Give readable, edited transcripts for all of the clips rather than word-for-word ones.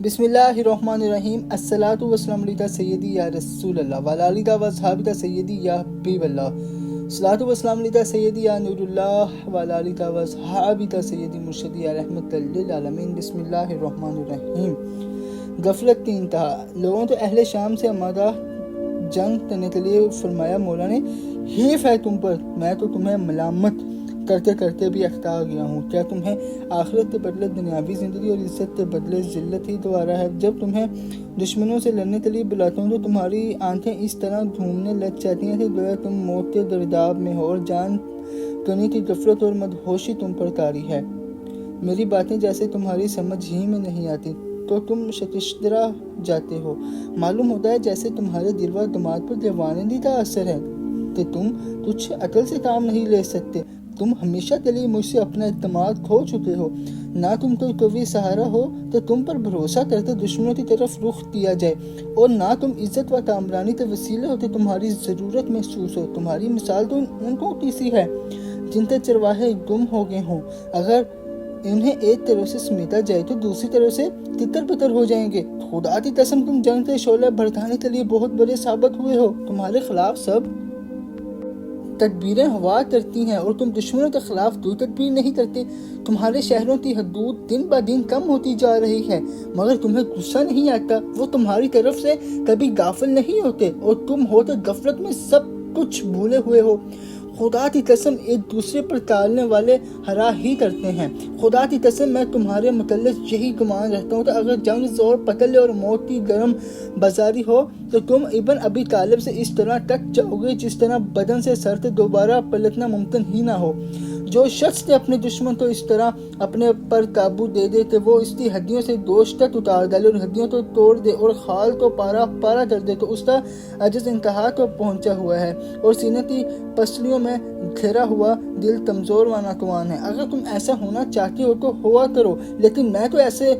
بسم اللہ الرحمن الرحیم الصلاۃ والسلام علیکہ سیدی یا رسول اللہ وعلی آلہ و اصحابہ سیدی یا حبیب اللہ الصلاۃ والسلام علیکہ سیدی یا نور اللہ وعلی آلہ و اصحابہ سیدی مرشدی یا رحمت للعالمین۔ بسم اللہ الرحمن الرحیم۔ غفلت کی انتہا۔ لوگوں تو اہل شام سے آمادہ جنگ کرنے کے لیے فرمایا مولا نے، حیف ہے تم پر، میں تو تمہیں ملامت کرتے کرتے بھی اکتا گیا ہوں۔ کیا تمہیں آخرت کے بدلے دنیاوی زندگی اور عزت کے بدلے ذلت ہی تو آ رہا ہے؟ جب تمہیں دشمنوں سے لڑنے کے لیے بلاتا ہوں تو تمہاری آنکھیں اس طرح گھومنے لگ جاتی ہیں کہ گویا تم موت کے گرداب میں ہو، اور جان کنی کی غفلت اور مدہوشی تم پر طاری ہے۔ میری باتیں جیسے تمہاری سمجھ ہی میں نہیں آتی تو تم شکسترا جاتے ہو۔ معلوم ہوتا ہے جیسے تمہارے دل و دماغ پر دیوانگی کا اثر ہے کہ تم کچھ عقل سے کام نہیں لے سکتے۔ تم ہمیشہ کے لیے مجھ سے اپنا اعتماد کھو چکے ہو۔ نہ تم کوئی قوی سہارا ہو تو تم پر بھروسہ کرتے دشمنوں کی طرف رخ کیا جائے، اور نہ تم عزت و کامرانی کے وسیلے ہوتے تمہاری ضرورت محسوس ہو۔ تمہاری مثال تو ان کو کیسی ہے جن کے چرواہے گم ہو گئے ہوں۔ اگر انہیں ایک طرف سے سمیٹا جائے تو دوسری طرف سے تتر بتر ہو جائیں گے۔ خدا کی قسم تم جنگ کے شعلہ بھڑکانے کے لیے بہت بڑے ثابت ہوئے ہو۔ تمہارے خلاف سب تدبیریں ہوا کرتی ہیں اور تم دشمنوں کے خلاف کوئی تدبیر نہیں کرتے۔ تمہارے شہروں کی حدود دن بہ دن کم ہوتی جا رہی ہے، مگر تمہیں غصہ نہیں آتا۔ وہ تمہاری طرف سے کبھی غافل نہیں ہوتے، اور تم ہوتے غفلت میں سب کچھ بھولے ہوئے ہو۔ خدا کی قسم ایک دوسرے پر ٹالنے والے ہرا ہی کرتے ہیں۔ خدا کی قسم میں تمہارے متعلق یہی گمان رہتا ہوں کہ اگر جنگ زور پکڑ اور موت کی گرم بازاری ہو تو تم ابن ابی طالب سے اس طرح ٹک جاؤ گے جس طرح بدن سے سر دوبارہ پلٹنا ممکن ہی نہ ہو۔ جو شخص نے اپنے دشمن کو اس طرح اپنے پر قابو دے دے کہ وہ اس کی ہڈیوں سے گوشت تک اتار ڈالے اور ہڈیوں کو توڑ دے اور خال کو پارا پارا کر دے تو اس کا عجز انتہا کو پہنچا ہوا ہے، اور سینے کی پسلیوں میں گھرا ہوا دل کمزور و ناتوان ہے۔ اگر تم ایسا ہونا چاہتے ہو تو ہوا کرو، لیکن میں تو ایسے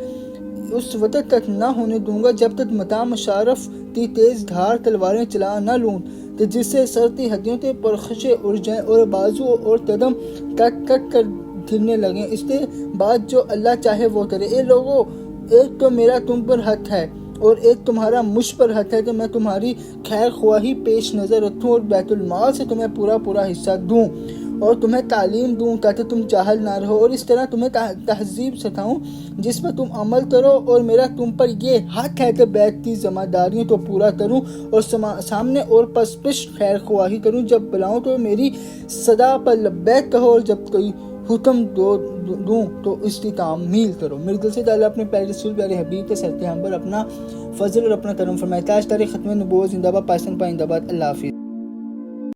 اس وقت تک نہ ہونے دوں گا جب تک متا مشارف کی تیز دھار تلواریں چلا نہ لوں کہ جس سے سر کی ہڈیوں کے پرخشے اڑ جائیں اور بازو اور قدم کٹ کٹ کر گرنے لگیں۔ اس کے بعد جو اللہ چاہے وہ کرے۔ اے لوگو، ایک تو میرا تم پر حق ہے اور ایک تمہارا مجھ پر حق ہے کہ میں تمہاری خیر خواہی پیش نظر رکھوں اور بیت المال سے تمہیں پورا حصہ دوں اور تمہیں تعلیم دوں تاکہ تم جاہل نہ رہو، اور اس طرح تمہیں تہذیب سکھاؤں جس پر تم عمل کرو، اور میرا تم پر یہ حق ہے کہ بیت کی ذمہ داریوں کو پورا کروں اور سامنے اور پس پشت خیر خواہی کروں۔ جب بلاؤں تو میری صدا پر لبیک کہو، اور جب کوئی حکم دوں تو اس کی تعمیل کرو۔ میرے دل سے تعالیٰ اپنے پیارے رسول پیارے حبیب کے سرتے ہم پر اپنا فضل اور اپنا کرم فرمائے۔ تاج تاریخ ختم نبوت زندہ باد، پاکستان پائندہ باد۔ اللہ حافظ۔